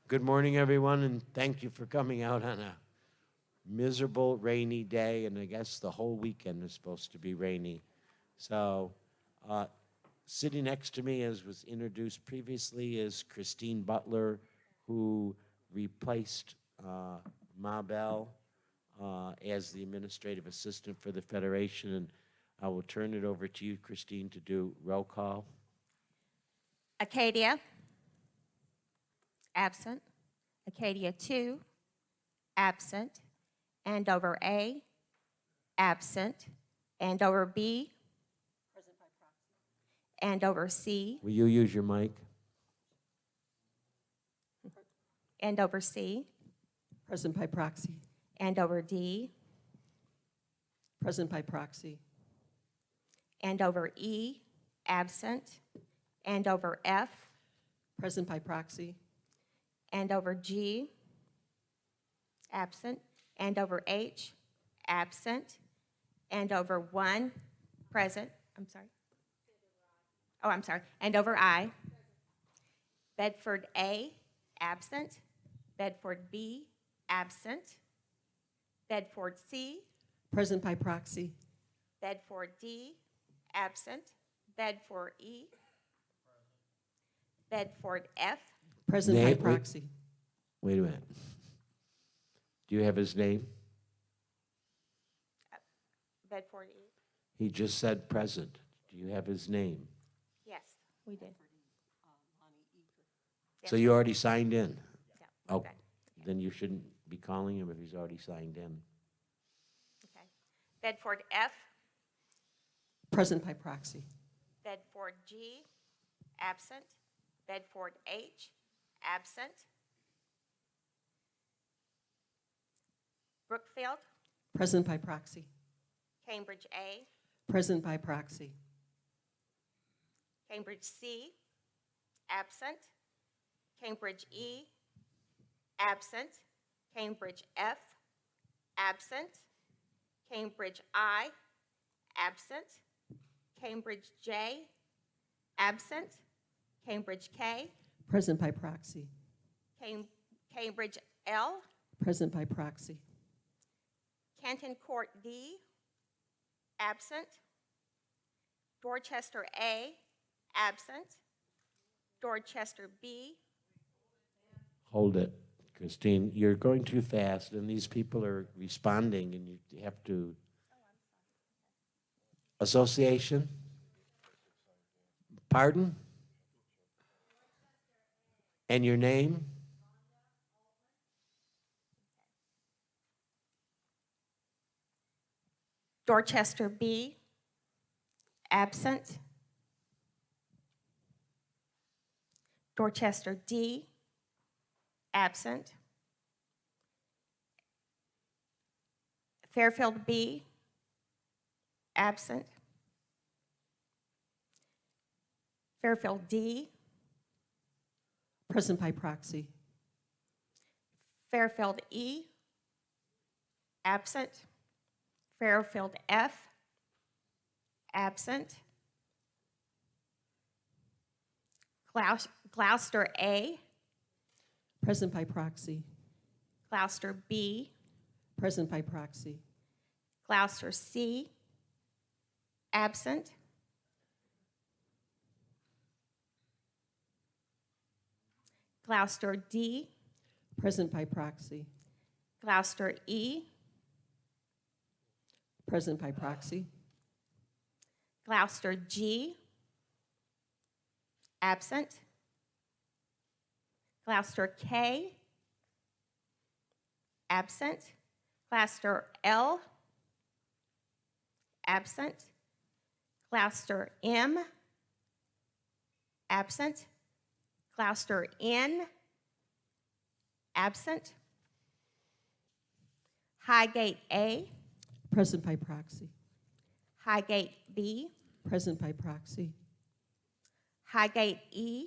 Good morning, everyone, and thank you for coming out on a miserable, rainy day, and I guess the whole weekend is supposed to be rainy. So, uh, sitting next to me, as was introduced previously, is Christine Butler, who replaced Ma Bell as the administrative assistant for the Federation, and I will turn it over to you, Christine, to do roll call. Acadia, absent. Acadia 2, absent. Andover A, absent. Andover B, Andover C, Will you use your mic? Andover C, Present by proxy. Andover D, Present by proxy. Andover E, absent. Andover F, Present by proxy. Andover G, absent. Andover H, absent. Andover 1, present. I'm sorry. Oh, I'm sorry. Andover I. Bedford A, absent. Bedford B, absent. Bedford C, Present by proxy. Bedford D, absent. Bedford E, Bedford F, Present by Name- wait. proxy. Wait a minute. Do you have his name? Bedford E. He just said present. Do you have his name? Yes, we did. So you already signed in? Yeah, Oh, good. then you shouldn't be calling him if he's already signed in. Okay. Bedford F, Present by proxy. Bedford G, absent. Bedford H, absent. Brookfield, Present by proxy. Cambridge A, Present by proxy. Cambridge C, absent. Cambridge E, absent. Cambridge F, absent. Cambridge I, absent. Cambridge J, absent. Cambridge K, Present by proxy. Cambridge L, Present by proxy. Canton Court D, absent. Dorchester A, absent. Dorchester B, Hold it, Christine. You're going too fast, and these people are responding, and you have to. Association? Pardon? And your name? Dorchester B, absent. Dorchester D, absent. Fairfield B, absent. Fairfield D, Present by proxy. Fairfield E, absent. Fairfield F, absent. Gloucester A, Present by proxy. Gloucester B, Present by proxy. Gloucester C, absent. Gloucester D, Present by proxy. Gloucester E, Present by proxy. Gloucester G, absent. Gloucester K, absent. Gloucester L, absent. Gloucester M, absent. Gloucester N, absent. Highgate A, Present by proxy. Highgate B, Present by proxy. Highgate E,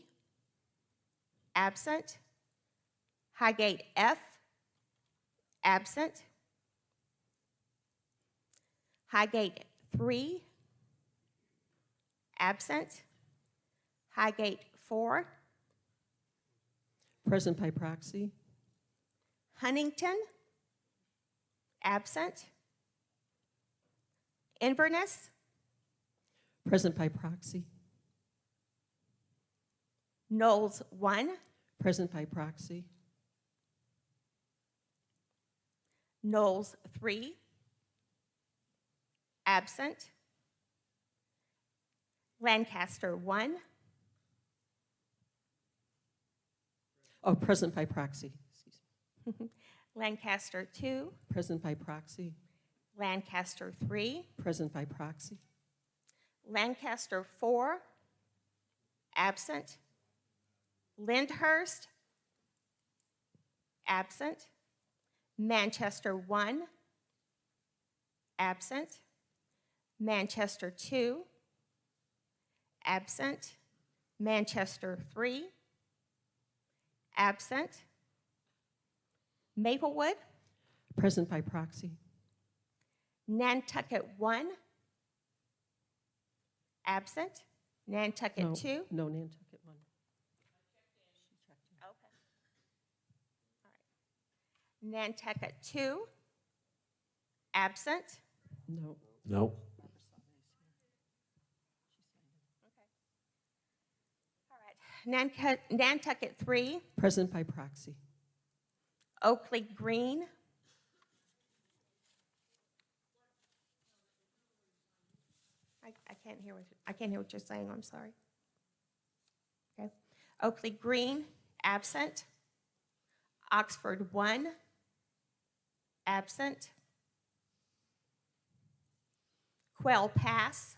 absent. Highgate F, absent. Highgate 3, absent. Highgate 4, Present by proxy. Huntington, absent. Inverness, Present by proxy. Knowles 1, Present by proxy. Knowles 3, absent. Lancaster 1, Oh, present by proxy. Excuse me. Lancaster 2, Present by proxy. Lancaster 3, Present by proxy. Lancaster 4, absent. Lyndhurst, absent. Manchester 1, absent. Manchester 2, absent. Manchester 3, absent. Maplewood, Present by proxy. Nantucket 1, absent. Nantucket No, 2. no, Nantucket 1. Okay. All right. Nantucket 2, absent. No. No. All right. Nantucket 3, Present by proxy. Oakley Green. I can't hear what you're saying. I'm sorry. Okay. Oakley Green, absent. Oxford 1, absent. Quail Pass,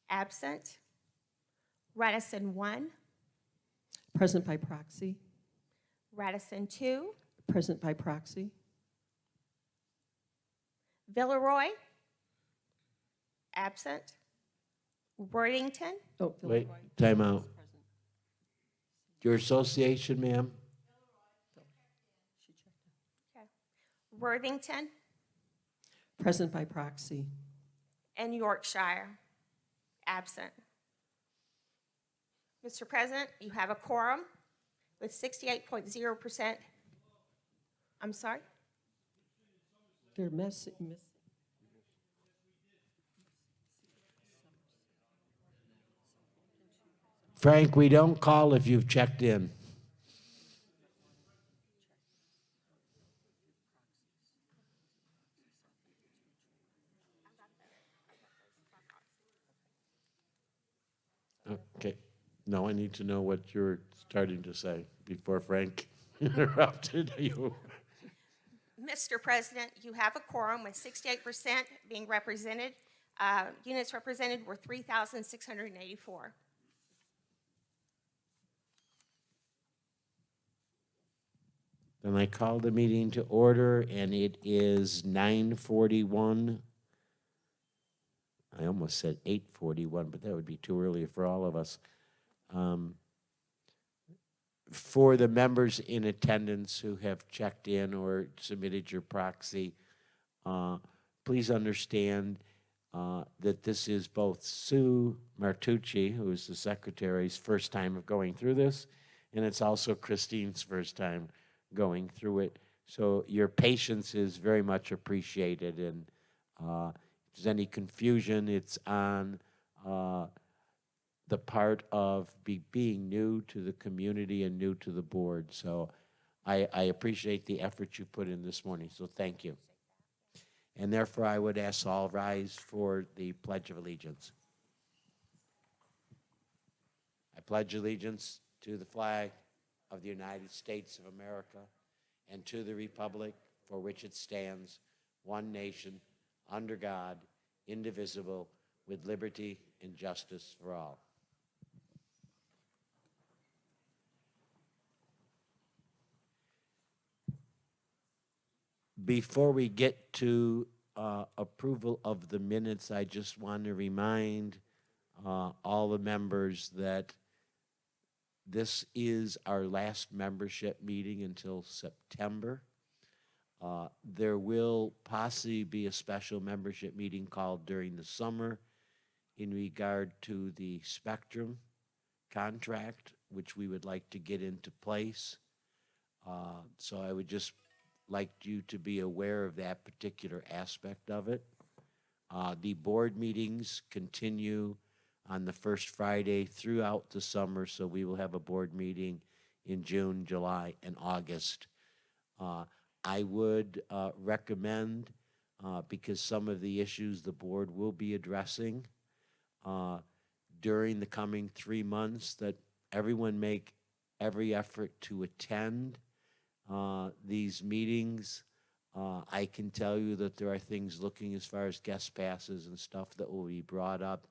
absent. Radisson 1, Present by proxy. Radisson 2, Present by proxy. Villeroy, absent. Worthington, Oh, Wait, Villeroy. time out. Present. Your association, ma'am? She checked it. okay. Worthington, Present by proxy. and Yorkshire, absent. Mr. President, you have a quorum with 68.0%. I'm sorry? They're messy. Frank, we don't call if you've checked in. Okay. No, I need to know what you're starting to say before Frank interrupted you. Mr. President, you have a quorum with 68% being represented. Units represented were 3,684. Then I call the meeting to order, and it is 9:41. I almost said 8:41, but that would be too early for all of us. For the members in attendance who have checked in or submitted your proxy, please understand that this is both Sue Martucci, who is the secretary's first time of going through this, and it's also Christine's first time going through it. So your patience is very much appreciated, and if there's any confusion, it's on the part of being new to the community and new to the board. So I appreciate the effort you put in this morning, so thank you. And therefore, I would ask all rise for the Pledge of Allegiance. I pledge allegiance to the flag of the United States of America and to the republic for which it stands, one nation, under God, indivisible, with liberty and justice for all. Before we get to approval of the minutes, I just want to remind all the members that this is our last membership meeting until September. There will possibly be a special membership meeting called during the summer in regard to the Spectrum contract which we would like to get into place. So I would just like you to be aware of that particular aspect of it. The board meetings continue on the first Friday throughout the summer, so we will have a board meeting in June, July, and August. I would recommend, because some of the issues the board will be addressing during the coming 3 months, that everyone make every effort to attend these meetings. I can tell you that there are things looking as far as guest passes and stuff that will be brought up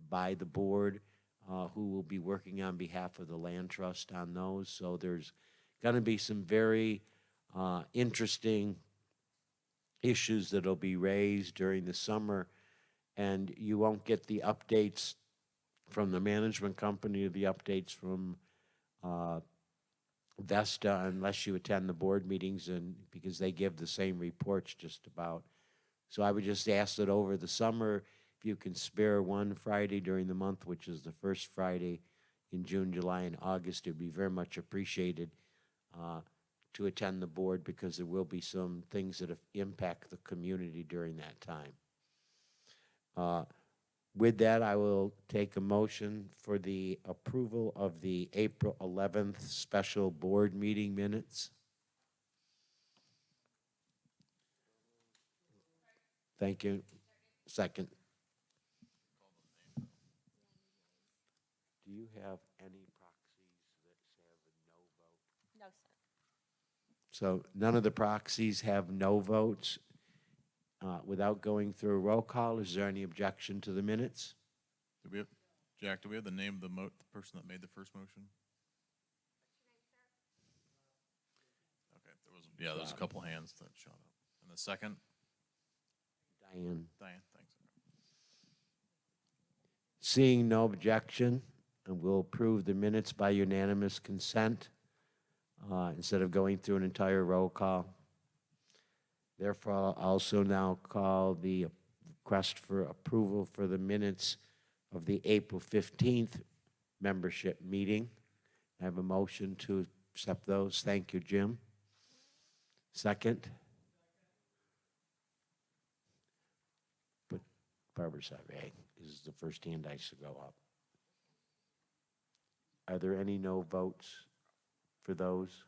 by the board, who will be working on behalf of the land trust on those. So there's going to be some very interesting issues that'll be raised during the summer, and you won't get the updates from the management company or the updates from Vesta unless you attend the board meetings, and because they give the same reports just about. So I would just ask that over the summer, if you can spare one Friday during the month, which is the first Friday in June, July, and August, it would be very much appreciated to attend the board, because there will be some things that impact the community during that time. With that, I will take a motion for the approval of the April 11th special board meeting minutes. Thank you. Second. Do you have any proxies that have a no vote? No, sir. So none of the proxies have no votes. Without going through a roll call, is there any objection to the minutes? Do we have, Jack, do we have the name of the the person that made the first motion? Okay, there was a couple hands that shot up. And the second? Diane. Diane, thanks. Seeing no objection, and we'll approve the minutes by unanimous consent instead of going through an entire roll call. Therefore, I'll also now call the request for approval for the minutes of the April 15th membership meeting. I have a motion to accept those. Thank you, Jim. Second? But Barbara Savay is the first hand I should go up. Are there any no votes for those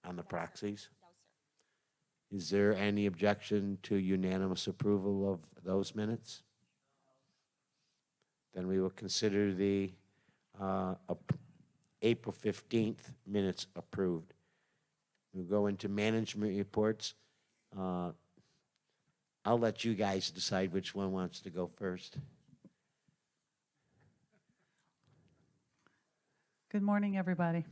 on the proxies? No, sir. Is there any objection to unanimous approval of those minutes? Then we will consider the April 15th minutes approved. We'll go into management reports. I'll let you guys decide which one wants to go first. Good morning, everybody.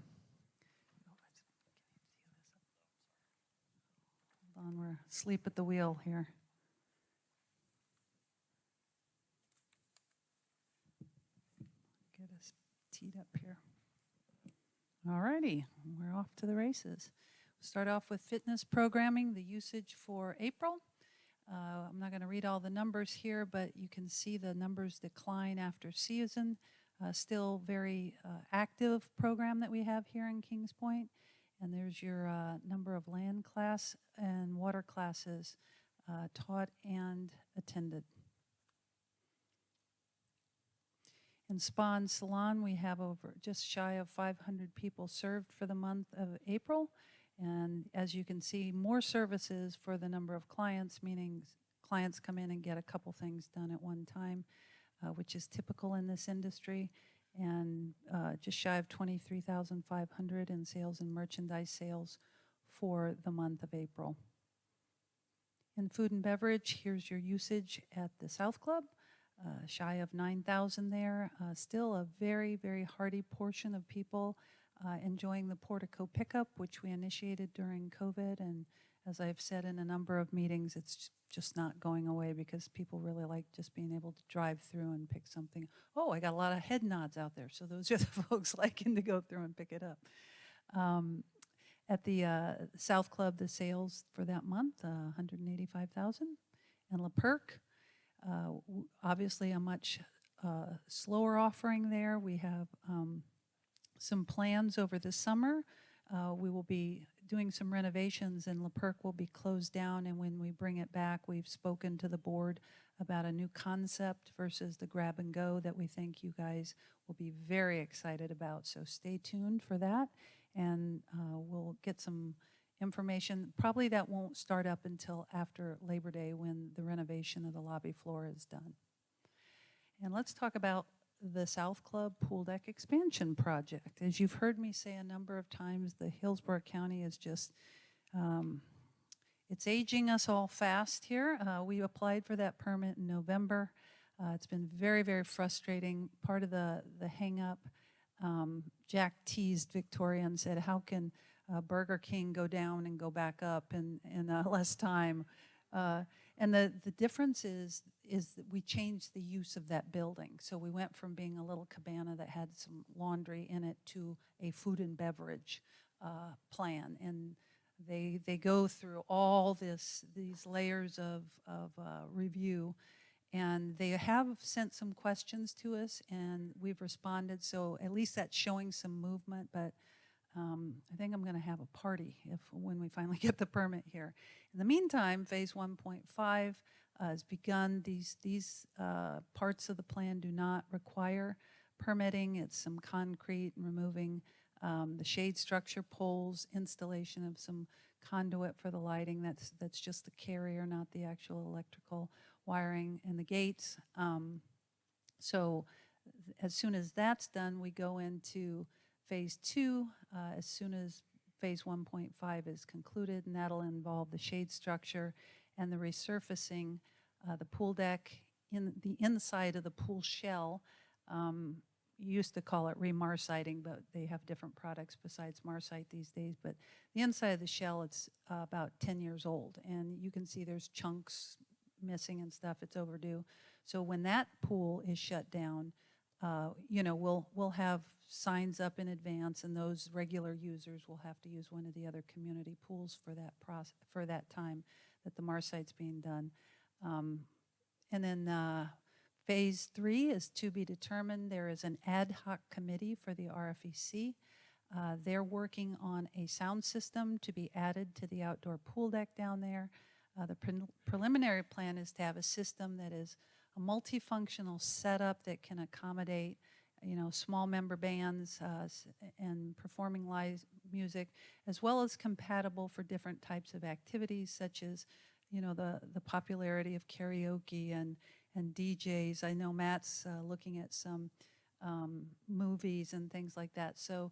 Hold on, we're asleep at the wheel here. Get us teed up here. All righty, we're off to the races. We'll start off with fitness programming, the usage for April. I'm not going to read all the numbers here, but you can see the numbers decline after season. Still very active program that we have here in Kings Point. And there's your number of land class and water classes taught and attended. In Spa and Salon, we have over just shy of 500 people served for the month of April. And as you can see, more services for the number of clients, meaning clients come in and get a couple things done at one time, which is typical in this industry, and just shy of 23,500 in sales and merchandise sales for the month of April. In food and beverage, here's your usage at the South Club, shy of 9,000 there. Still a very, very hearty portion of people enjoying the portico pickup, which we initiated during COVID, and as I've said in a number of meetings, it's just not going away because people really like just being able to drive through and pick something. Oh, I got a lot of head nods out there, so those are the folks liking to go through and pick it up. At the South Club, the sales for that month, 185,000. And La Perque, obviously a much slower offering there. We have some plans over the summer. We will be doing some renovations, and LaPerk will be closed down, and when we bring it back, we've spoken to the board about a new concept versus the grab and go that we think you guys will be very excited about. So stay tuned for that, and we'll get some information. Probably that won't start up until after Labor Day when the renovation of the lobby floor is done. And let's talk about the South Club Pool Deck Expansion Project. As you've heard me say a number of times, the Hillsborough County is just, it's aging us all fast here. We applied for that permit in November. It's been very, very frustrating. Part of the hang up, Jack teased Victoria and said, how can Burger King go down and go back up in less time? And the difference is that we changed the use of that building. So we went from being a little cabana that had some laundry in it to a food and beverage plan. And they go through all these layers of review. And they have sent some questions to us, and we've responded. So at least that's showing some movement. But I think I'm going to have a party when we finally get the permit here. In the meantime, phase 1.5 has begun. These parts of the plan do not require permitting. It's some concrete and removing the shade structure poles, installation of some conduit for the lighting. That's just the carrier, not the actual electrical wiring, and the gates. So as soon as that's done, we go into phase 2, as soon as phase 1.5 is concluded, and that'll involve the shade structure and the resurfacing, the pool deck, in the inside of the pool shell. You used to call it remarsiting, but they have different products besides Marsite these days. But the inside of the shell, it's about 10 years old, and you can see there's chunks missing and stuff. It's overdue. So when that pool is shut down, we'll have signs up in advance, and those regular users will have to use one of the other community pools for that time that the Marsite's being done. And then phase 3 is to be determined. There is an ad hoc committee for the RFEC. They're working on a sound system to be added to the outdoor pool deck down there. The preliminary plan is to have a system that is a multifunctional setup that can accommodate, small member bands and performing live music, as well as compatible for different types of activities, such as, the popularity of karaoke and DJs. I know Matt's looking at some movies and things like that. So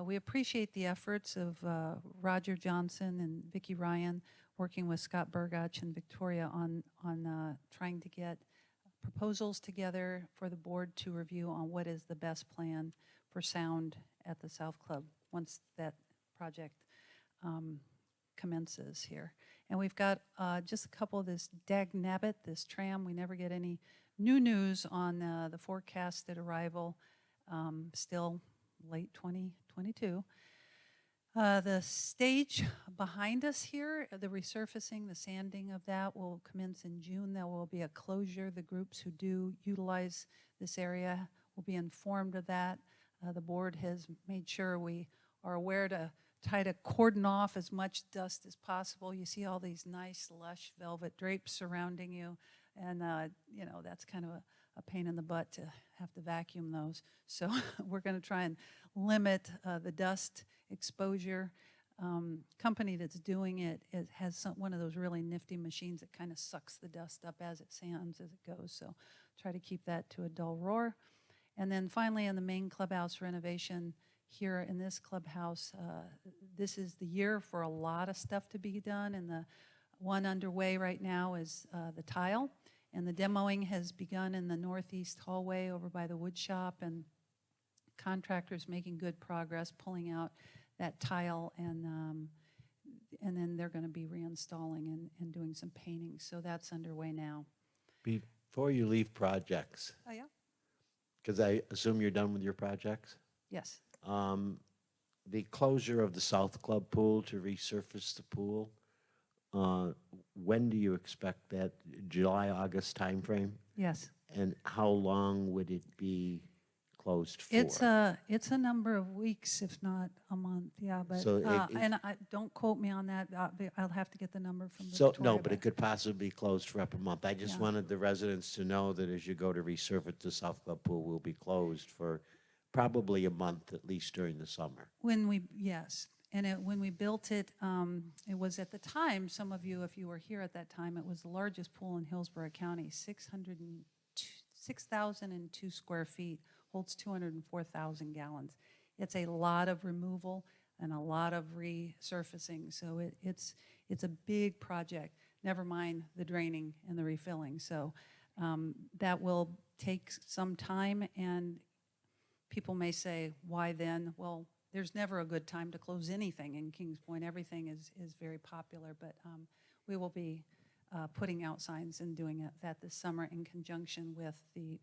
we appreciate the efforts of Roger Johnson and Vicki Ryan, working with Scott Burgach and Victoria on trying to get proposals together for the board to review on what is the best plan for sound at the South Club once that project commences here. And we've got just a couple of this Dag-Nabbit, this tram. We never get any new news on the forecasted arrival, still late 2022. The stage behind us here, the resurfacing, the sanding of that will commence in June. There will be a closure. The groups who do utilize this area will be informed of that. The board has made sure we are aware to try to cordon off as much dust as possible. You see all these nice, lush velvet drapes surrounding you, and that's kind of a pain in the butt to have to vacuum those. So we're going to try and limit the dust exposure. Company that's doing it has one of those really nifty machines that kind of sucks the dust up as it sands as it goes. So try to keep that to a dull roar. And then finally, in the main clubhouse renovation here in this clubhouse, this is the year for a lot of stuff to be done. And the one underway right now is the tile. And the demoing has begun in the northeast hallway over by the wood shop, and contractors making good progress pulling out that tile, and then they're going to be reinstalling and doing some painting. So that's underway now. Before you leave projects, Oh, yeah? because I assume you're done with your projects, Yes. the closure of the South Club pool to resurface the pool, when do you expect that? July, August timeframe? Yes. And how long would it be closed for? It's a number of weeks, if not a month, yeah, but, So and don't quote me on that, I'll have to get the number from So, Victoria. no, but it could possibly be closed for up a month. I just Yeah. wanted the residents to know that as you go to resurface, the South Club Pool will be closed for probably a month, at least during the summer. Yes, and when we built it, it was at the time, some of you, if you were here at that time, it was the largest pool in Hillsborough County, 6,002 square feet, holds 204,000 gallons. It's a lot of removal and a lot of resurfacing, so it's a big project, never mind the draining and the refilling. So that will take some time, and people may say, why then? Well, there's never a good time to close anything in Kings Point. Everything is very popular, but we will be putting out signs and doing that this summer in conjunction with the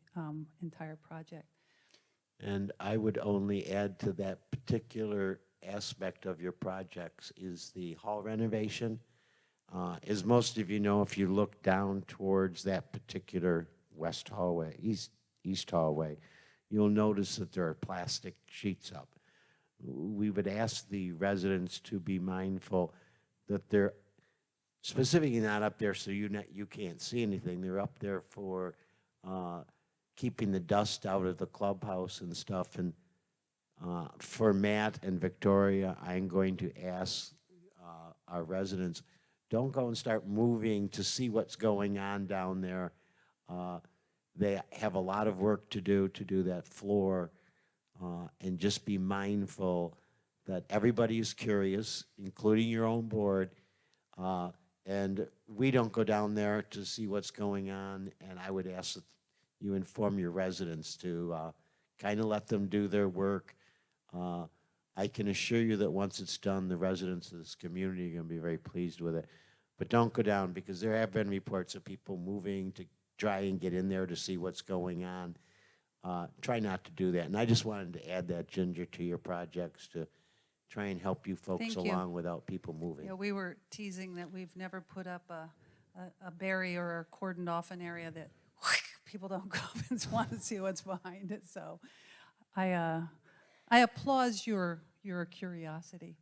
entire project. And I would only add to that particular aspect of your projects is the hall renovation. As most of you know, if you look down towards that particular west hallway, east hallway, you'll notice that there are plastic sheets up. We would ask the residents to be mindful that they're specifically not up there so you can't see anything. They're up there for keeping the dust out of the clubhouse and stuff. And for Matt and Victoria, I'm going to ask our residents, don't go and start moving to see what's going on down there. They have a lot of work to do that floor, and just be mindful that everybody is curious, including your own board, and we don't go down there to see what's going on, and I would ask that you inform your residents to kind of let them do their work. I can assure you that once it's done, the residents of this community are going to be very pleased with it. But don't go down, because there have been reports of people moving to try and get in there to see what's going on. Try not to do that. And I just wanted to add that, Ginger, to your projects to try and help you folks Thank you. along without people moving. You know, we were teasing that we've never put up a barrier or cordoned off an area that people don't go up and want to see what's behind it. So I applaud your curiosity.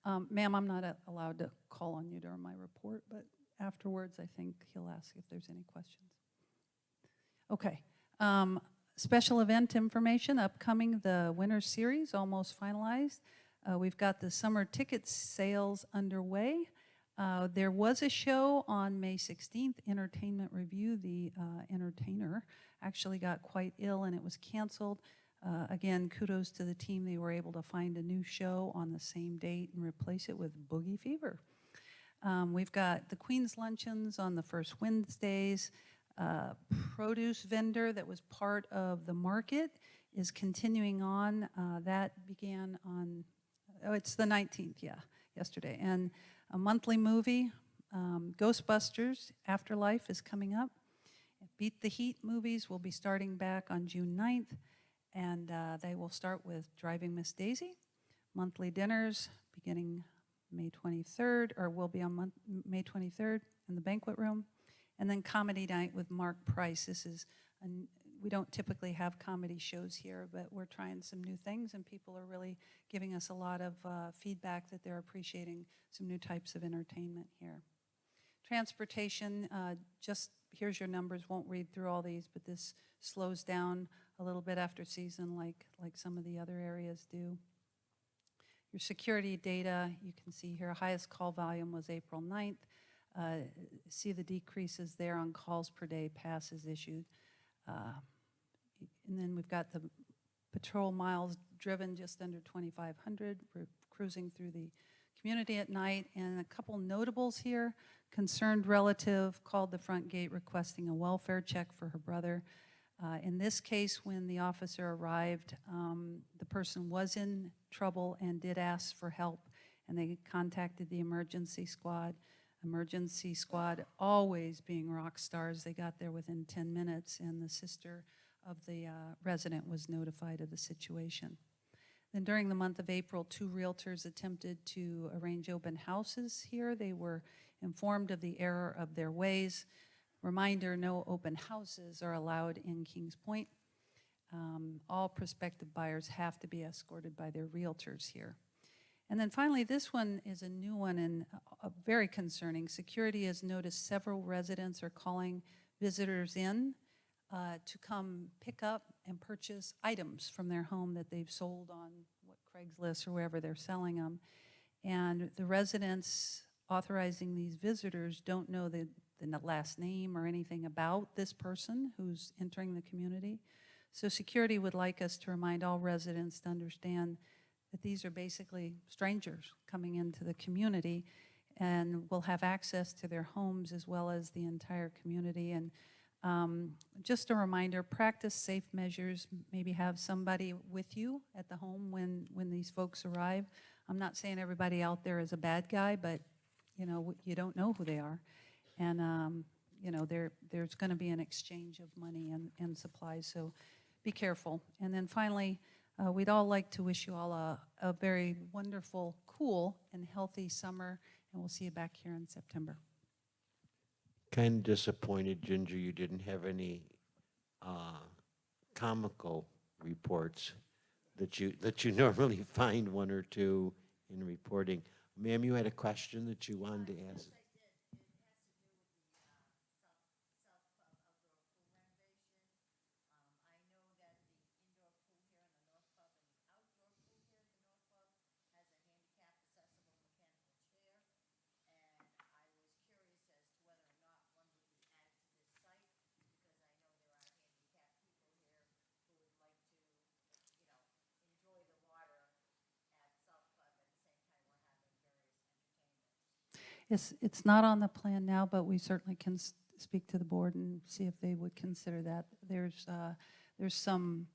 Ma'am, I'm not allowed to call on you during my report, but afterwards I think he'll ask if there's any questions. Okay. Special event information upcoming, the winter series almost finalized. We've got the summer ticket sales underway. There was a show on May 16th, Entertainment Review. The entertainer actually got quite ill and it was canceled. Again, kudos to the team. They were able to find a new show on the same date and replace it with Boogie Fever. We've got the Queen's Luncheons on the first Wednesdays. Produce vendor that was part of the market is continuing on. That began on, it's the 19th, yeah, yesterday. And a monthly movie, Ghostbusters Afterlife is coming up. Beat the Heat movies will be starting back on June 9th, and they will start with Driving Miss Daisy. Monthly dinners beginning May 23rd, or will be on May 23rd in the banquet room. And then comedy night with Mark Price. This is, we don't typically have comedy shows here, but we're trying some new things, and people are really giving us a lot of feedback that they're appreciating some new types of entertainment here. Transportation, just here's your numbers. Won't read through all these, but this slows down a little bit after season like some of the other areas do. Your security data, you can see here, highest call volume was April 9th. See the decreases there on calls per day, passes issued. And then we've got the patrol miles driven just under 2,500. We're cruising through the community at night. And a couple notables here. Concerned relative called the front gate requesting a welfare check for her brother. In this case, when the officer arrived, the person was in trouble and did ask for help, and they contacted the emergency squad. Emergency squad always being rock stars. They got there within 10 minutes, and the sister of the resident was notified of the situation. Then during the month of April, 2 realtors attempted to arrange open houses here. They were informed of the error of their ways. Reminder, no open houses are allowed in Kings Point. All prospective buyers have to be escorted by their realtors here. And then finally, this one is a new one and very concerning. Security has noticed several residents are calling visitors in to come pick up and purchase items from their home that they've sold on Craigslist or wherever they're selling them. And the residents authorizing these visitors don't know the last name or anything about this person who's entering the community. So security would like us to remind all residents to understand that these are basically strangers coming into the community and will have access to their homes as well as the entire community. And just a reminder, practice safe measures, maybe have somebody with you at the home when these folks arrive. I'm not saying everybody out there is a bad guy, but you know, you don't know who they are. And you know, there's going to be an exchange of money and supplies, so be careful. And then finally, we'd all like to wish you all a very wonderful, cool, and healthy summer, and we'll see you back here in September. Kind of disappointed, Ginger, you didn't have any comical reports that you normally find one or two in reporting. Ma'am, you had a question that you wanted to ask. It's not on the plan now, but we certainly can speak to the board and see if they would consider that. There's some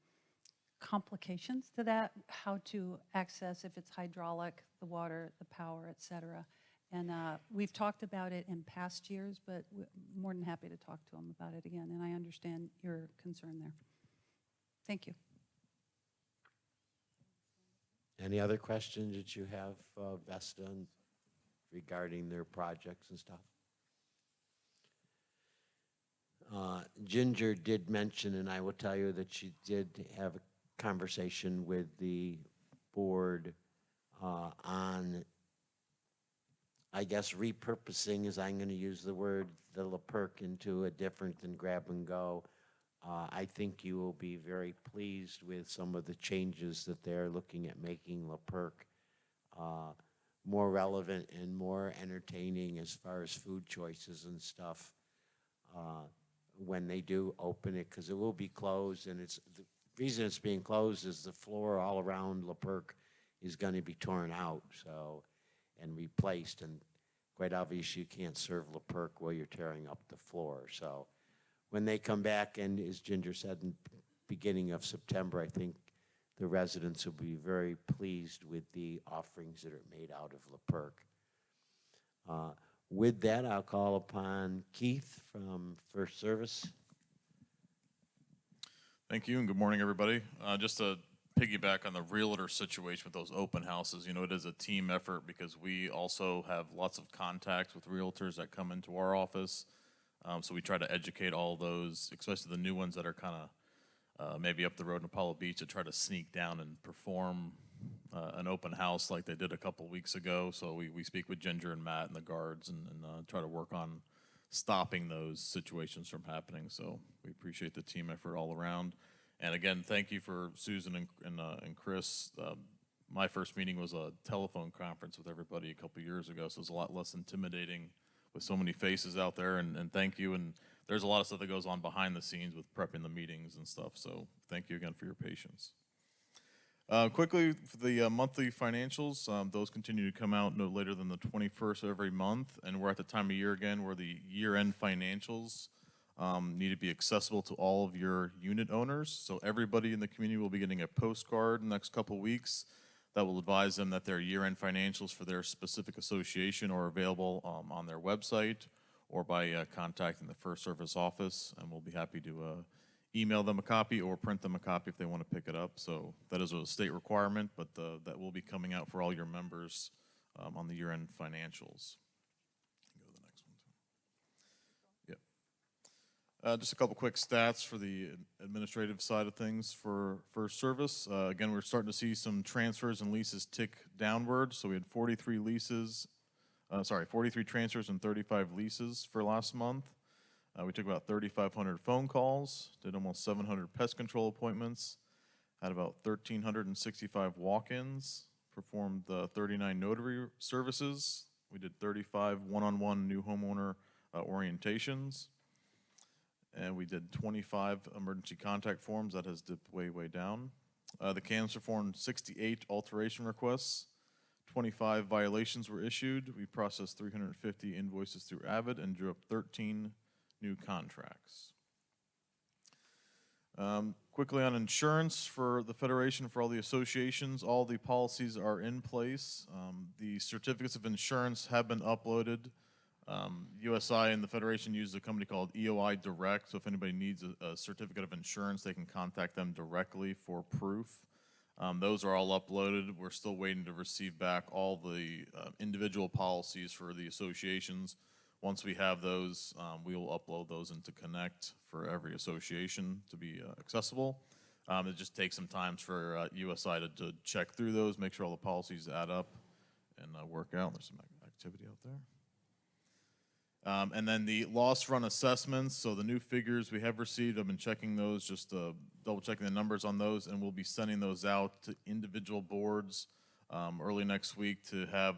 complications to that, how to access, if it's hydraulic, the water, the power, et cetera. And we've talked about it in past years, but we're more than happy to talk to them about it again. And I understand your concern there. Thank you. Any other questions that you have, Vesta, regarding their projects and stuff? Ginger did mention, and I will tell you that she did have a conversation with the board on, I guess, repurposing, as I'm going to use the word, the La Perque into a different than grab and go. I think you will be very pleased with some of the changes that they're looking at making La Perque more relevant and more entertaining as far as food choices and stuff when they do open it, because it will be closed. And it's the reason it's being closed is the floor all around La Perque is going to be torn out, so, and replaced. And quite obviously, you can't serve La Perque while you're tearing up the floor. So when they come back, and as Ginger said, in beginning of September, I think the residents will be very pleased with the offerings that are made out of La Perque. With that, I'll call upon Keith from First Service. Thank you, and good morning, everybody. Just to piggyback on the realtor situation with those open houses, you know, it is a team effort because we also have lots of contacts with realtors that come into our office. So we try to educate all those, especially the new ones that are kind of maybe up the road in Apollo Beach, to try to sneak down and perform an open house like they did a couple weeks ago. So we speak with Ginger and Matt and the guards and try to work on stopping those situations from happening. So we appreciate the team effort all around. And again, thank you for Susan and Chris. My first meeting was a telephone conference with everybody a couple years ago, so it's a lot less intimidating with so many faces out there. And thank you. And there's a lot of stuff that goes on behind the scenes with prepping the meetings and stuff. So thank you again for your patience. Quickly, for the monthly financials, those continue to come out no later than the 21st of every month. And we're at the time of year again where the year-end financials need to be accessible to all of your unit owners. So everybody in the community will be getting a postcard in the next couple weeks that will advise them that their year-end financials for their specific association are available on their website or by contacting the First Service office. And we'll be happy to email them a copy or print them a copy if they want to pick it up. So that is a state requirement, but that will be coming out for all your members on the year-end financials. Go to the next one. Yep. Just a couple quick stats for the administrative side of things for First Service. Again, we're starting to see some transfers and leases tick downward. So we had 43 transfers and 35 leases for last month. We took about 3,500 phone calls, did almost 700 pest control appointments, had about 1,365 walk-ins, performed 39 notary services. We did 35 one-on-one new homeowner orientations. And we did 25 emergency contact forms. That has dipped way, way down. The CAMs performed 68 alteration requests. 25 violations were issued. We processed 350 invoices through Avid and drew up 13 new contracts. Quickly on insurance for the Federation, for all the associations, all the policies are in place. The certificates of insurance have been uploaded. USI and the Federation use a company called EOI Direct, so if anybody needs a certificate of insurance, they can contact them directly for proof. Those are all uploaded. We're still waiting to receive back all the individual policies for the associations. Once we have those, we will upload those into Connect for every association to be accessible. It just takes some time for USI to check through those, make sure all the policies add up and work out. There's some activity out there. And then the loss run assessments, so the new figures we have received, I've been checking those, just double checking the numbers on those, and we'll be sending those out to individual boards early next week to have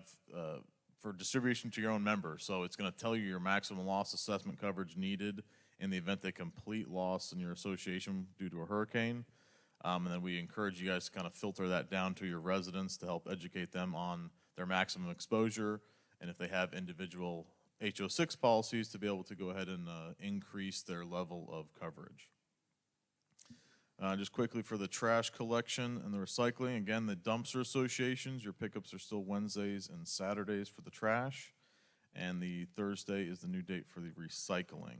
for distribution to your own members. So it's going to tell you your maximum loss assessment coverage needed in the event they complete loss in your association due to a hurricane. And then we encourage you guys to kind of filter that down to your residents to help educate them on their maximum exposure, and if they have individual HO6 policies, to be able to go ahead and increase their level of coverage. Just quickly for the trash collection and the recycling, again, the dumpster associations, your pickups are still Wednesdays and Saturdays for the trash, and the Thursday is the new date for the recycling.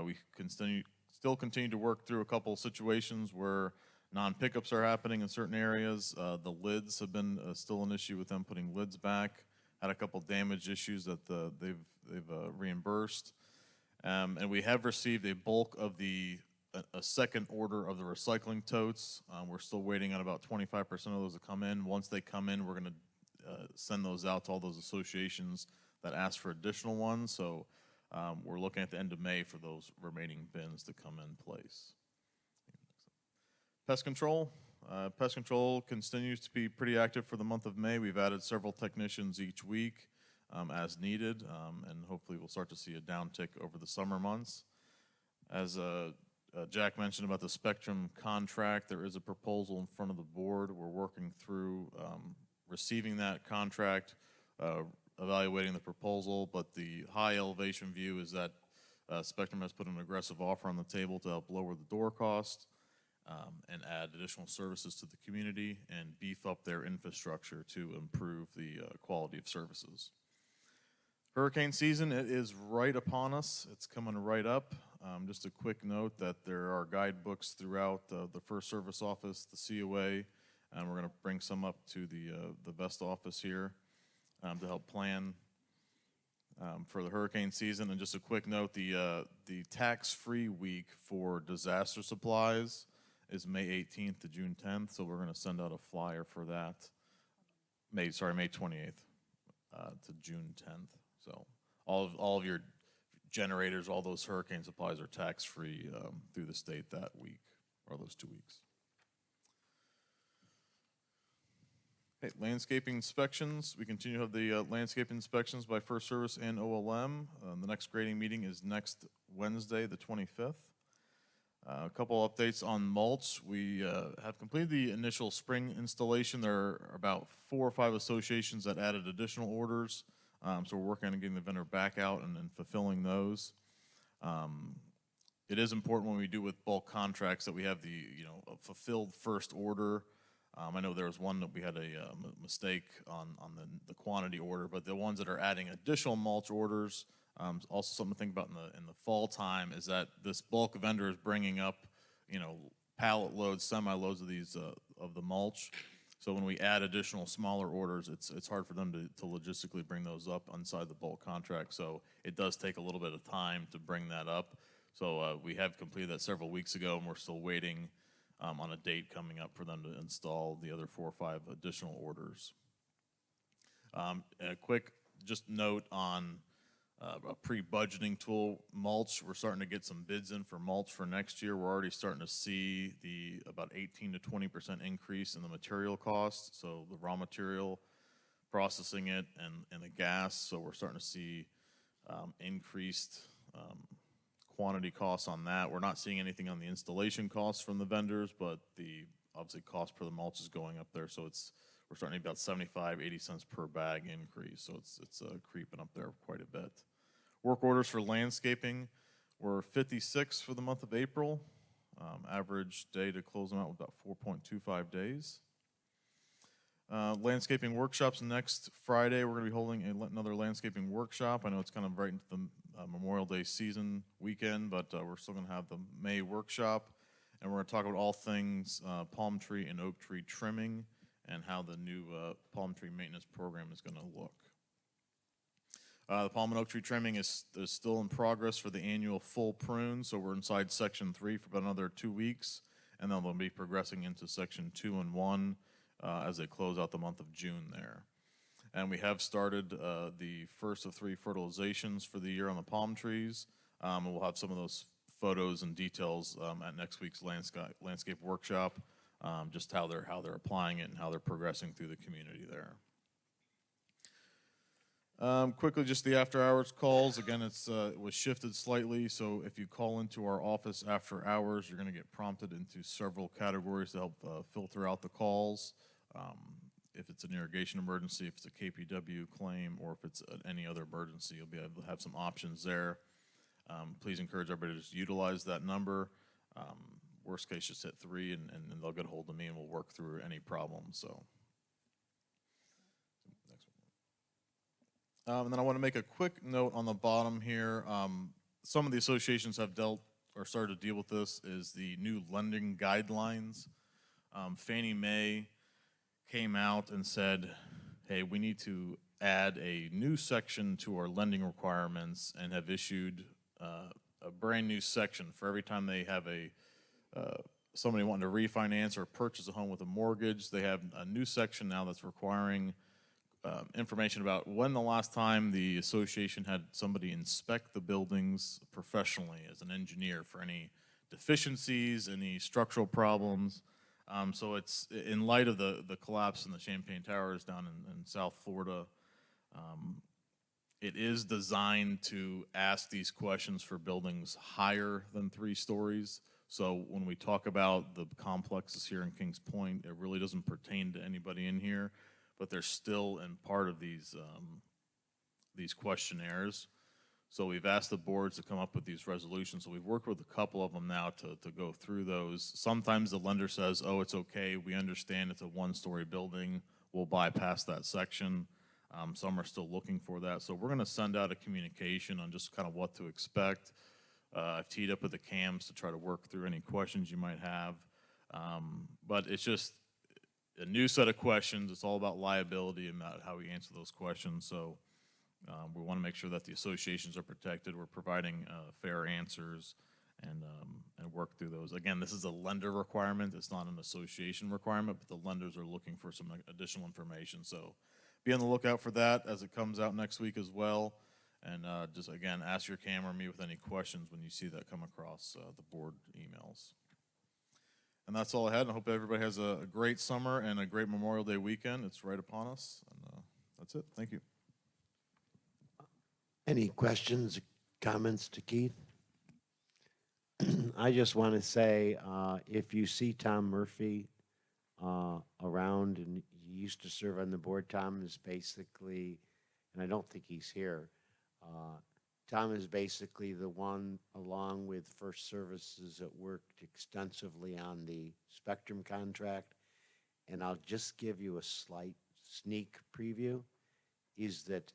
We still continue to work through a couple of situations where non-pickups are happening in certain areas. The lids have been still an issue with them putting lids back. Had a couple damage issues that they've reimbursed. And we have received a bulk of a second order of the recycling totes. We're still waiting on about 25% of those to come in. Once they come in, we're going to send those out to all those associations that ask for additional ones. So we're looking at the end of May for those remaining bins to come in place. Pest control. Pest control continues to be pretty active for the month of May. We've added several technicians each week as needed, and hopefully we'll start to see a downtick over the summer months. As Jack mentioned about the Spectrum contract, there is a proposal in front of the board. We're working through receiving that contract, evaluating the proposal, but the high elevation view is that Spectrum has put an aggressive offer on the table to help lower the door cost and add additional services to the community and beef up their infrastructure to improve the quality of services. Hurricane season, it is right upon us. It's coming right up. Just a quick note that there are guidebooks throughout the First Service office, the COA, and we're going to bring some up to the Vesta office here to help plan for the hurricane season. And just a quick note, the tax-free week for disaster supplies is May 18th to June 10th, so we're going to send out a flyer for that. May 28th to June 10th. So all of your generators, all those hurricane supplies are tax-free through the state that week, or those 2 weeks. Okay, landscaping inspections. We continue to have the landscape inspections by First Service and OLM. The next grading meeting is next Wednesday, the 25th. A couple updates on mulch. We have completed the initial spring installation. There are about 4 or 5 associations that added additional orders. So we're working on getting the vendor back out and fulfilling those. It is important when we do with bulk contracts that we have the a fulfilled first order. I know there was one that we had a mistake on the quantity order, but the ones that are adding additional mulch orders, also something to think about in the fall time is that this bulk vendor is bringing up, pallet loads, semi-loads of these of the mulch. So when we add additional smaller orders, it's hard for them to logistically bring those up inside the bulk contract. So it does take a little bit of time to bring that up. So we have completed that several weeks ago, and we're still waiting on a date coming up for them to install the other 4 or 5 additional orders. A quick just note on a pre-budgeting tool, mulch. We're starting to get some bids in for mulch for next year. We're already starting to see the about 18 to 20% increase in the material cost. So the raw material, processing it, and the gas. So we're starting to see increased quantity costs on that. We're not seeing anything on the installation costs from the vendors, but the obviously cost per the mulch is going up there. So we're starting to be about 75, 80 cents per bag increase. So it's creeping up there quite a bit. Work orders for landscaping were 56 for the month of April. Average day to close them out was about 4.25 days. Landscaping workshops next Friday. We're going to be holding another landscaping workshop. I know it's kind of right into the Memorial Day season weekend, but we're still going to have the May workshop. And we're going to talk about all things palm tree and oak tree trimming and how the new palm tree maintenance program is going to look. The palm and oak tree trimming is still in progress for the annual full prune, so we're inside section 3 for about another 2 weeks, and then we'll be progressing into section 2 and 1 as they close out the month of June there. And we have started the first of 3 fertilizations for the year on the palm trees, and we'll have some of those photos and details at next week's landscape workshop, just how they're applying it and how they're progressing through the community there. Quickly, just the after-hours calls. Again, it was shifted slightly, so if you call into our office after hours, you're going to get prompted into several categories to help filter out the calls. If it's an irrigation emergency, if it's a KPW claim, or if it's any other emergency, you'll be able to have some options there. Please encourage everybody to just utilize that number. Worst case, just hit 3, and they'll get a hold of me, and we'll work through any problems. So. And then I want to make a quick note on the bottom here. Some of the associations have dealt or started to deal with this is the new lending guidelines. Fannie Mae came out and said, hey, we need to add a new section to our lending requirements, and have issued a brand new section for every time they have somebody wanting to refinance or purchase a home with a mortgage. They have a new section now that's requiring information about when the last time the association had somebody inspect the buildings professionally as an engineer for any deficiencies, any structural problems. So it's in light of the collapse in the Champaign Towers down in South Florida. It is designed to ask these questions for buildings higher than 3 stories. So when we talk about the complexes here in Kings Point, it really doesn't pertain to anybody in here, but they're still in part of these questionnaires. So we've asked the boards to come up with these resolutions. So we've worked with a couple of them now to go through those. Sometimes the lender says, oh, it's okay, we understand it's a 1-story building, we'll bypass that section. Some are still looking for that. So we're gonna send out a communication on just kind of what to expect. I've teed up with the CAMs to try to work through any questions you might have. But it's just a new set of questions. It's all about liability and about how we answer those questions. So we want to make sure that the associations are protected. We're providing fair answers and work through those. Again, this is a lender requirement. It's not an association requirement, but the lenders are looking for some additional information. So be on the lookout for that as it comes out next week as well. And just, again, ask your CAM or me with any questions when you see that come across the board emails. And that's all I had. I hope everybody has a great summer and a great Memorial Day weekend. It's right upon us. And that's it. Thank you. Any questions, comments to Keith? I just want to say, if you see Tom Murphy around, and he used to serve on the board, Tom is basically, and I don't think he's here, Tom is basically the one, along with First Services, that worked extensively on the Spectrum contract. And I'll just give you a slight sneak preview, is that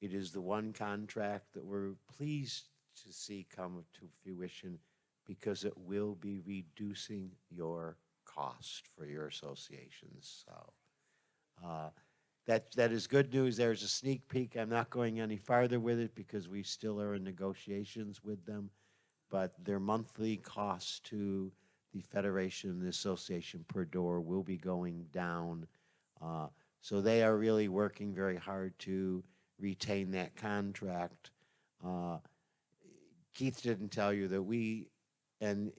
it is the one contract that we're pleased to see come to fruition, because it will be reducing your cost for your associations. So that is good news. There's a sneak peek. I'm not going any farther with it because we still are in negotiations with them, but their monthly costs to the Federation and the Association per door will be going down. So they are really working very hard to retain that contract. Keith didn't tell you that we and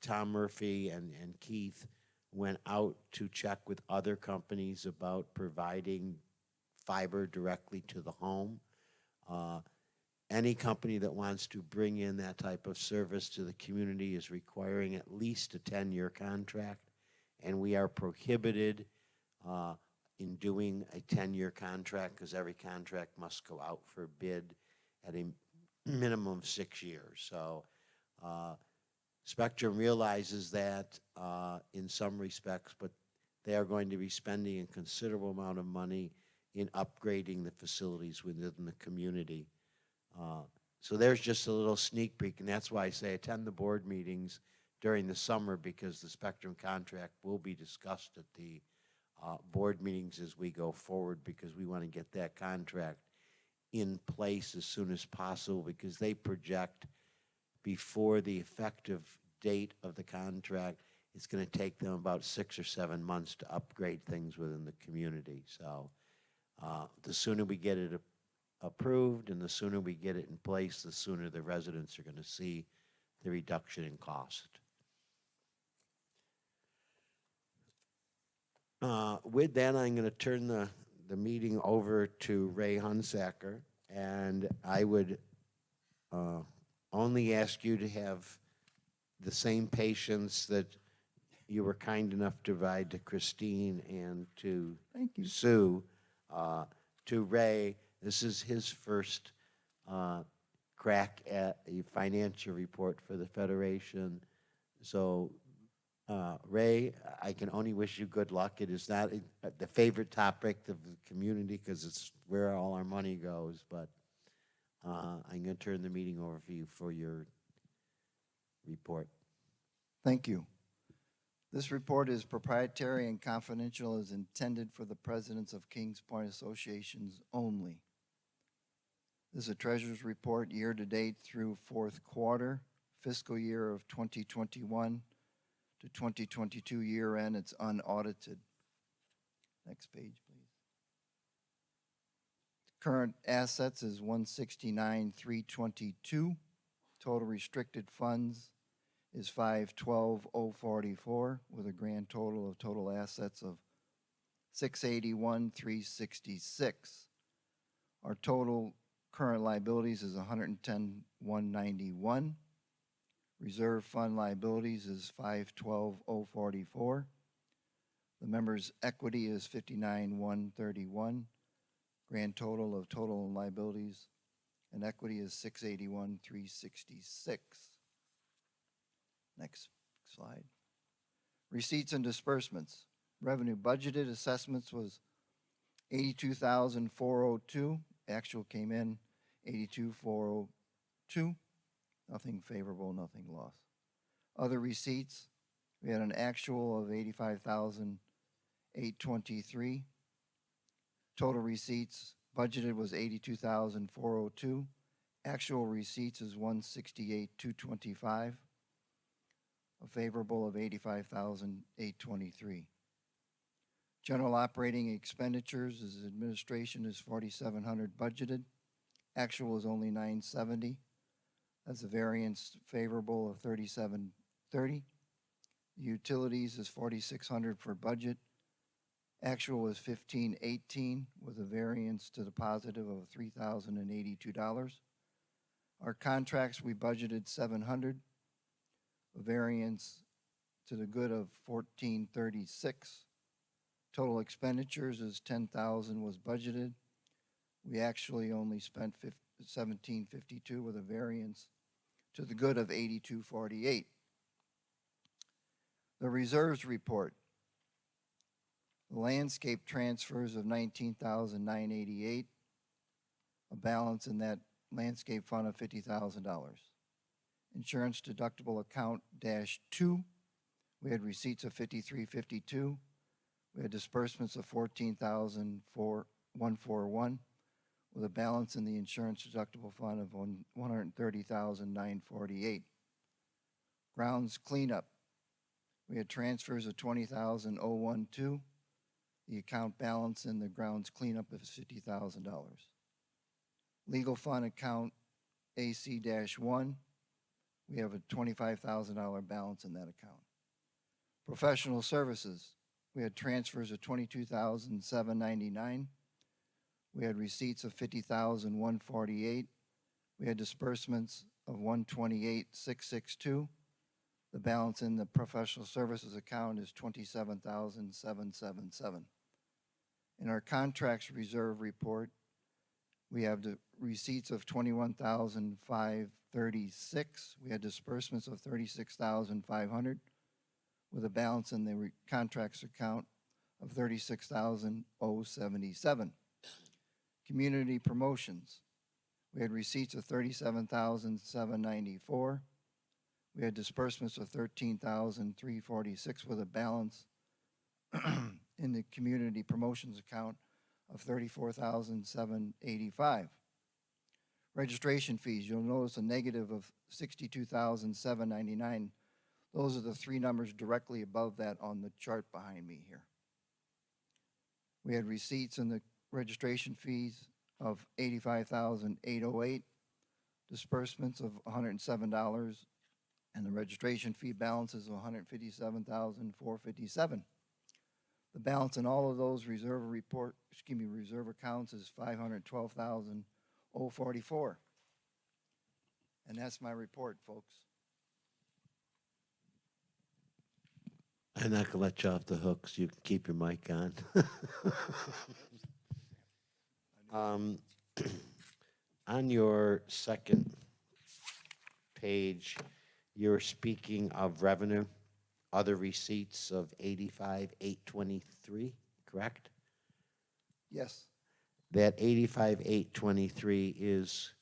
Tom Murphy and Keith went out to check with other companies about providing fiber directly to the home. Any company that wants to bring in that type of service to the community is requiring at least a 10-year contract, and we are prohibited in doing a 10-year contract because every contract must go out for bid at a minimum of 6 years. So Spectrum realizes that in some respects, but they are going to be spending a considerable amount of money in upgrading the facilities within the community. So there's just a little sneak peek, and that's why I say attend the board meetings during the summer, because the Spectrum contract will be discussed at the board meetings as we go forward, because we want to get that contract in place as soon as possible, because they project before the effective date of the contract, it's going to take them about 6 or 7 months to upgrade things within the community. So the sooner we get it approved and the sooner we get it in place, the sooner the residents are going to see the reduction in cost. With that, I'm going to turn the meeting over to Ray Hunsaker, and I would only ask you to have the same patience that you were kind enough to provide to Christine and to Sue. To Ray, this is his first crack at a financial report for the Federation. So, Ray, I can only wish you good luck. It is not the favorite topic of the community because it's where all our money goes, but I'm going to turn the meeting over for you for your report. Thank you. This report is proprietary and confidential as intended for the presidents of Kings Point Associations only. This is a treasurer's report year-to-date through fourth quarter, fiscal year of 2021 to 2022 year-end. It's unaudited. Next page, please. Current assets is $169,322. Total restricted funds is $512,044 with a grand total of total assets of $681,366. Our total current liabilities is $110,191. Reserve fund liabilities is $512,044. The members' equity is $59,131. Grand total of total liabilities and equity is $681,366. Next slide. Receipts and disbursements. Revenue budgeted assessments was $82,402. Actual came in $82,402. Nothing favorable, nothing lost. Other receipts, we had an actual of $85,823. Total receipts budgeted was $82,402. Actual receipts is $168,225. A favorable of $85,823. General operating expenditures is administration is $4,700 budgeted. Actual is only $970. That's a variance favorable of $3,730. Utilities is $4,600 for budget. Actual was $1,518 with a variance to the positive of $3,082. Our contracts, we budgeted $700. A variance to the good of $1,436. Total expenditures is $10,000 was budgeted. We actually only spent $1,752 with a variance to the good of $8248. The reserves report. The landscape transfers of $19,988. A balance in that landscape fund of $50,000. Insurance deductible account -2. We had receipts of $53.52. We had disbursements of $14,141 with a balance in the insurance deductible fund of $130,948. Grounds cleanup, we had transfers of $20,012. The account balance in the grounds cleanup is $50,000. Legal fund account AC-1, we have a $25,000 balance in that account. Professional services, we had transfers of $22,799. We had receipts of $50,148. We had disbursements of $128,662. The balance in the professional services account is $27,777. In our contracts reserve report, we have the receipts of $21,536. We had disbursements of $36,500, with a balance in the contracts account of $36,077. Community promotions, we had receipts of $37,794. We had disbursements of $13,346, with a balance in the community promotions account of $34,785. Registration fees, you'll notice a negative of $62,799. Those are the three numbers directly above that on the chart behind me here. We had receipts in the registration fees of $85,808, disbursements of $107, and the registration fee balance is $157,457. The balance in all of those reserve accounts is $512,044. And that's my report, folks. I'm not gonna let you off the hook, so you can keep your mic on. On your second page, you're speaking of revenue, other receipts of 85,823, correct? Yes, That 85,823 is,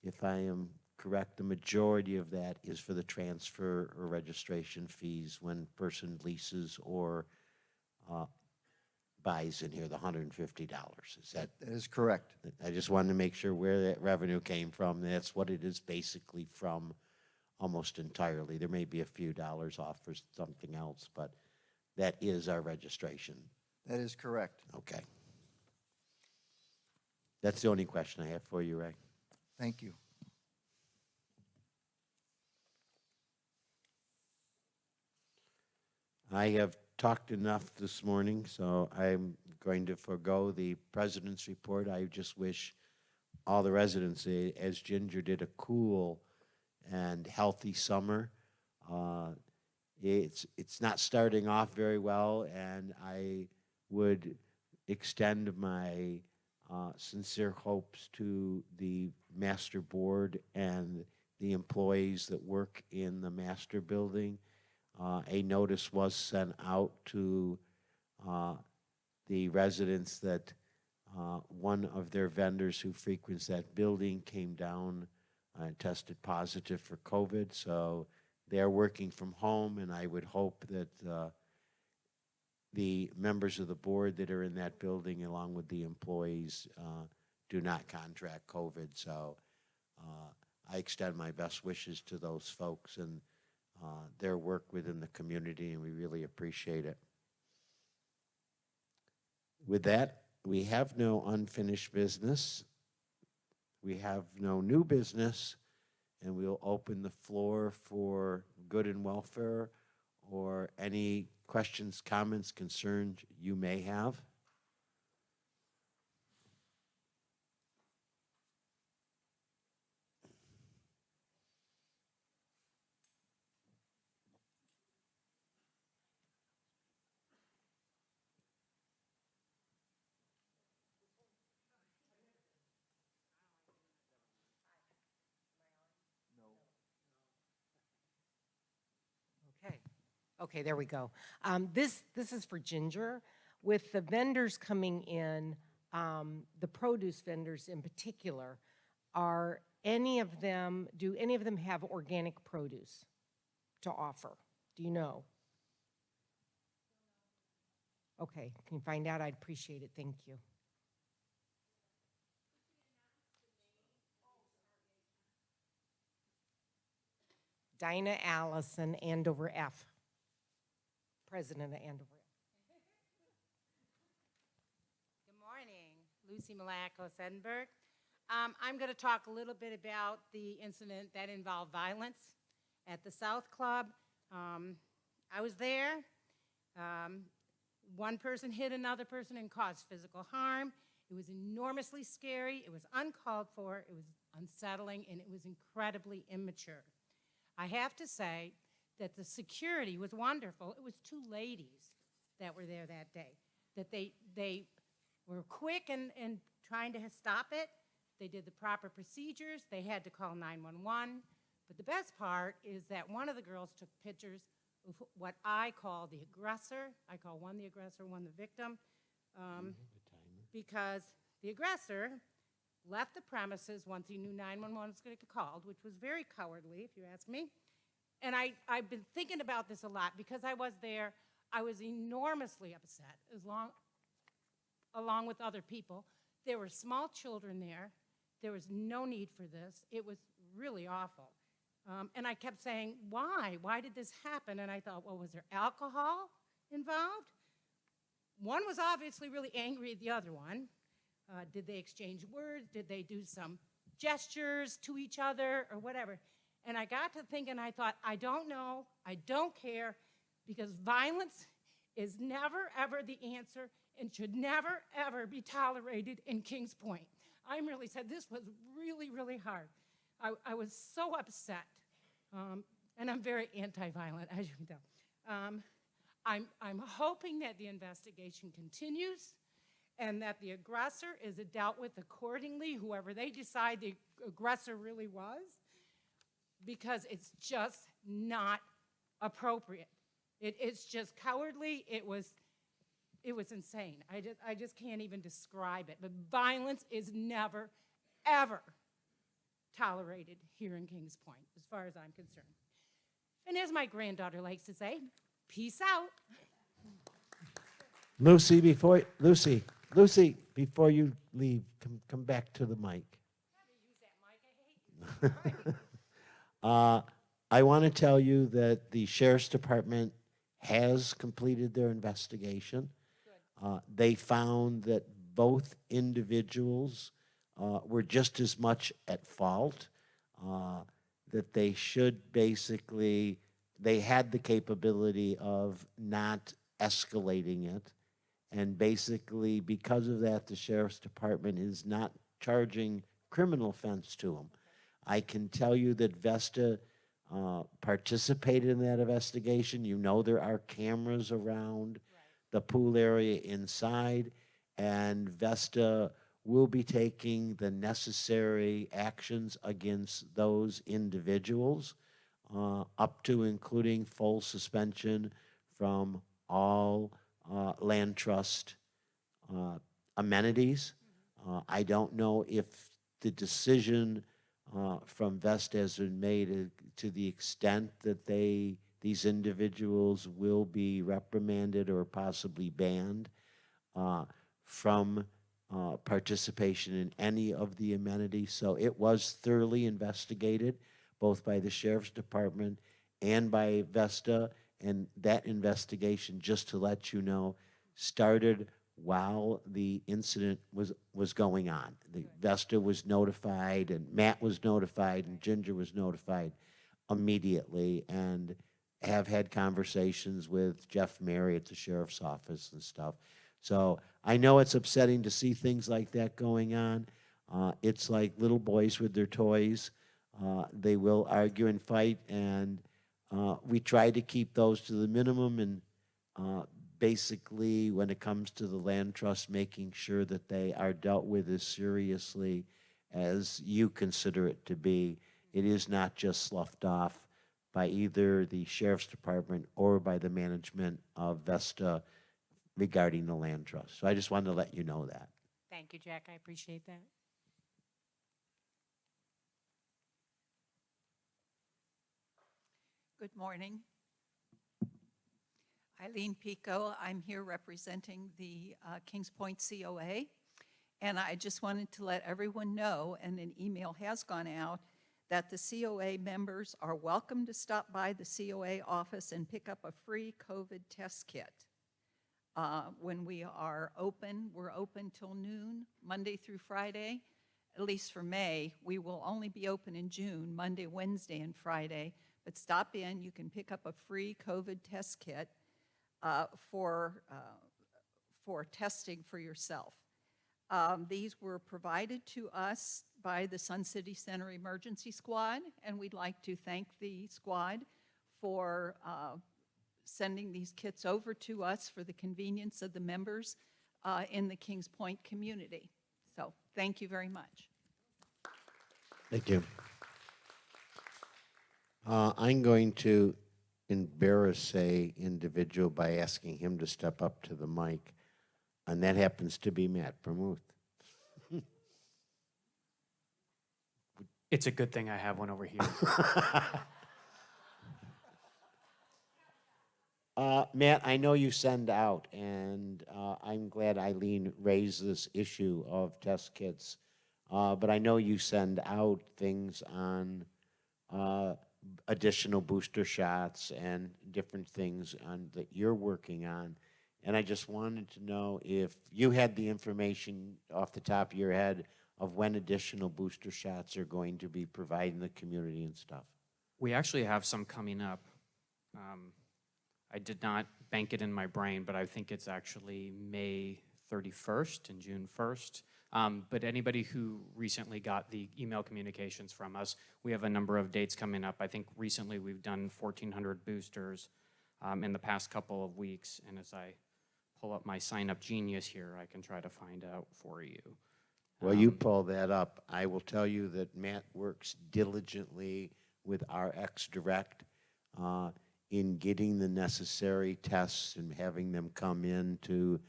if I am correct, the majority of that is for the transfer or registration fees when person leases or buys in here, the $150. Is that, that is correct. I just wanted to make sure where that revenue came from. That's what it is basically from almost entirely. There may be a few dollars off for something else, but that is our registration. That is correct. Okay. That's the only question I have for you, Ray. Thank you. I have talked enough this morning, so I'm going to forego the president's report. I just wish all the residents, as Ginger did, a cool and healthy summer. It's not starting off very well, and I would extend my sincere hopes to the master board and the employees that work in the master building. A notice was sent out to the residents that one of their vendors who frequents that building came down and tested positive for COVID. So they're working from home, and I would hope that the members of the board that are in that building, along with the employees, do not contract COVID. So I extend my best wishes to those folks and their work within the community, and we really appreciate it. With that, we have no unfinished business. We have no new business, and we'll open the floor for good and welfare or any questions, comments, concerns you may have. Okay, there we go. This is for Ginger. With the vendors coming in, the produce vendors in particular, do any of them have organic produce to offer? Do you know? Okay, can you find out? I'd appreciate it. Thank you. Dinah Allison, Andover F. President of Andover F. Good morning, Lucy Malakos Edinburgh. I'm going to talk a little bit about the incident that involved violence at the South Club. I was there. One person hit another person and caused physical harm. It was enormously scary. It was uncalled for. It was unsettling, and it was incredibly immature. I have to say that the security was wonderful. It was two ladies that were there that day, that they were quick in trying to stop it. They did the proper procedures. They had to call 911. But the best part is that one of the girls took pictures of what I call the aggressor. I call one the aggressor, one the victim, because the aggressor left the premises once he knew 911 was going to get called, which was very cowardly, if you ask me. And I've been thinking about this a lot because I was there. I was enormously upset, along with other people. There were small children there. There was no need for this. It was really awful. And I kept saying, why? Why did this happen? And I thought, well, was there alcohol involved? One was obviously really angry at the other one. Did they exchange words? Did they do some gestures to each other or whatever? And I got to thinking, I thought, I don't know. I don't care, because violence is never, ever the answer and should never, ever be tolerated in Kings Point. I really said this was really, really hard. I was so upset, and I'm very anti-violent, as you can tell. I'm hoping that the investigation continues and that the aggressor is dealt with accordingly, whoever they decide the aggressor really was, because it's just not appropriate. It's just cowardly. It was insane. I just can't even describe it. But violence is never, ever tolerated here in Kings Point, as far as I'm concerned. And as my granddaughter likes to say, peace out. Lucy, before you leave, come back to the mic. I want to tell you that the Sheriff's Department has completed their investigation. They found that both individuals were just as much at fault, that they should basically, they had the capability of not escalating it. And basically, because of that, the Sheriff's Department is not charging criminal offense to them. I can tell you that Vesta participated in that investigation. You know, there are cameras around the pool area inside, and Vesta will be taking the necessary actions against those individuals, up to including full suspension from all land trust amenities. I don't know if the decision from Vesta has been made to the extent that these individuals will be reprimanded or possibly banned from participation in any of the amenities. So it was thoroughly investigated, both by the Sheriff's Department and by Vesta. And that investigation, just to let you know, started while the incident was going on. The Vesta was notified, and Matt was notified, and Ginger was notified immediately, and have had conversations with Jeff Mary at the Sheriff's Office and stuff. So I know it's upsetting to see things like that going on. It's like little boys with their toys. They will argue and fight, and we try to keep those to the minimum, and basically, when it comes to the land trust, making sure that they are dealt with as seriously as you consider it to be. It is not just sloughed off by either the Sheriff's Department or by the management of Vesta regarding the land trust. So I just wanted to let you know that. Thank you, Jack. I appreciate that. Good morning. Eileen Pico. I'm here representing the Kings Point COA. And I just wanted to let everyone know, and an email has gone out, that the COA members are welcome to stop by the COA office and pick up a free COVID test kit. When we are open, we're open till noon, Monday through Friday. At least for May, we will only be open in June, Monday, Wednesday, and Friday. But stop in, you can pick up a free COVID test kit for testing for yourself. These were provided to us by the Sun City Center Emergency Squad, and we'd like to thank the squad for sending these kits over to us for the convenience of the members in the Kings Point community. So thank you very much. Thank you. I'm going to embarrass a individual by asking him to step up to the mic, and that happens to be Matt Vermouth. It's a good thing I have one over here. Matt, I know you send out, and I'm glad Eileen raised this issue of test kits, but I know you send out things on additional booster shots and different things that you're working on, and I just wanted to know if you had the information off the top of your head of when additional booster shots are going to be provided in the community and stuff. We actually have some coming up. I did not bank it in my brain, but I think it's actually May 31st and June 1st. But anybody who recently got the email communications from us, we have a number of dates coming up. I think recently we've done 1,400 boosters in the past couple of weeks. And as I pull up my Sign Up Genius here, I can try to find out for you. Well, you pull that up. I will tell you that Matt works diligently with RX Direct in getting the necessary tests and having them come into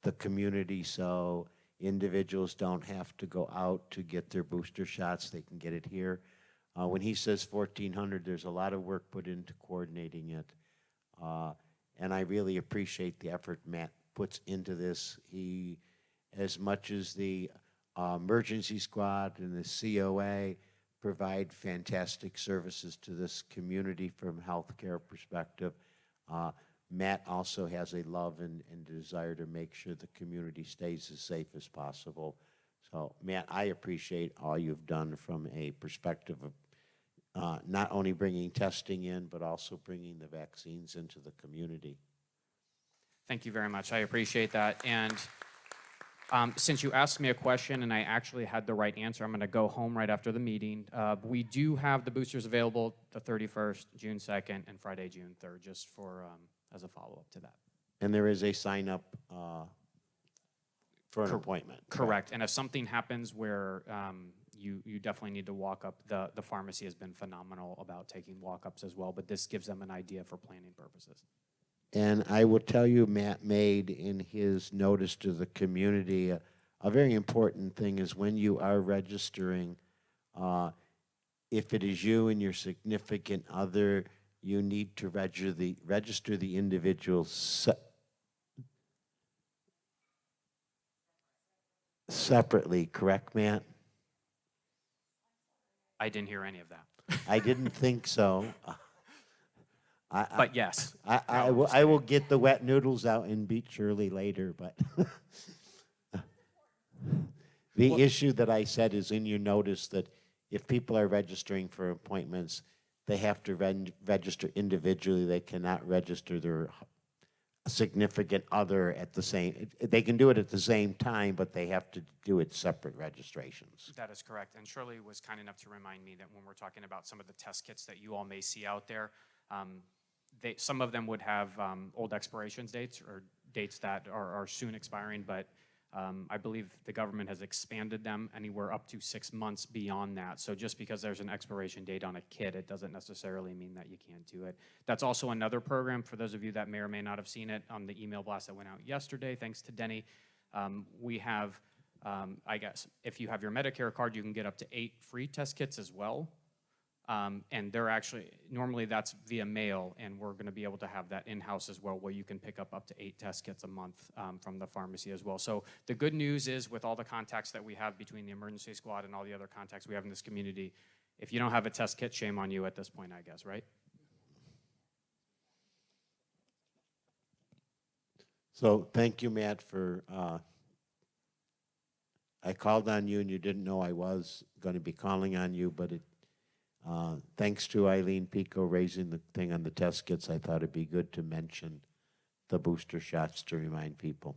the community so individuals don't have to go out to get their booster shots. They can get it here. When he says 1,400, there's a lot of work put into coordinating it. And I really appreciate the effort Matt puts into this. He, as much as the emergency squad and the COA provide fantastic services to this community from a healthcare perspective, Matt also has a love and desire to make sure the community stays as safe as possible. So, Matt, I appreciate all you've done from a perspective of not only bringing testing in, but also bringing the vaccines into the community. Thank you very much. I appreciate that. And since you asked me a question and I actually had the right answer, I'm going to go home right after the meeting. We do have the boosters available the 31st, June 2nd, and Friday, June 3rd, just for as a follow-up to that. And there is a sign-up for an appointment. Correct. And if something happens where you definitely need to walk up, the pharmacy has been phenomenal about taking walk-ups as well, but this gives them an idea for planning purposes. And I will tell you, Matt made in his notice to the community, a very important thing is when you are registering, if it is you and your significant other, you need to register the individual separately, correct, Matt? I didn't hear any of that. I didn't think so. But yes. I will get the wet noodles out and beat Shirley later, but the issue that I said is in your notice that if people are registering for appointments, they have to register individually. They cannot register their significant other at the same, they can do it at the same time, but they have to do it separate registrations. That is correct. And Shirley was kind enough to remind me that when we're talking about some of the test kits that you all may see out there, some of them would have old expiration dates or dates that are soon expiring, but I believe the government has expanded them anywhere up to 6 months beyond that. So just because there's an expiration date on a kit, it doesn't necessarily mean that you can't do it. That's also another program for those of you that may or may not have seen it on the email blast that went out yesterday, thanks to Denny. We have, I guess, if you have your Medicare card, you can get up to 8 free test kits as well. And they're actually, normally that's via mail, and we're going to be able to have that in-house as well, where you can pick up to 8 test kits a month from the pharmacy as well. So the good news is with all the contacts that we have between the emergency squad and all the other contacts we have in this community, If you don't have a test kit, shame on you at this point, I guess, right? So thank you, Matt, for, I called on you and you didn't know I was going to be calling on you, but thanks to Eileen Pico raising the thing on the test kits, I thought it'd be good to mention the booster shots to remind people.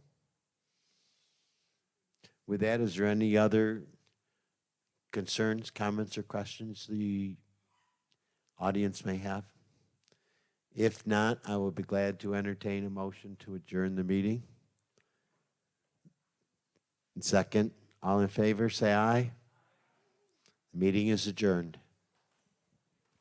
With that, is there any other concerns, comments, or questions the audience may have? If not, I will be glad to entertain a motion to adjourn the meeting. Second, all in favor, say aye. The meeting is adjourned.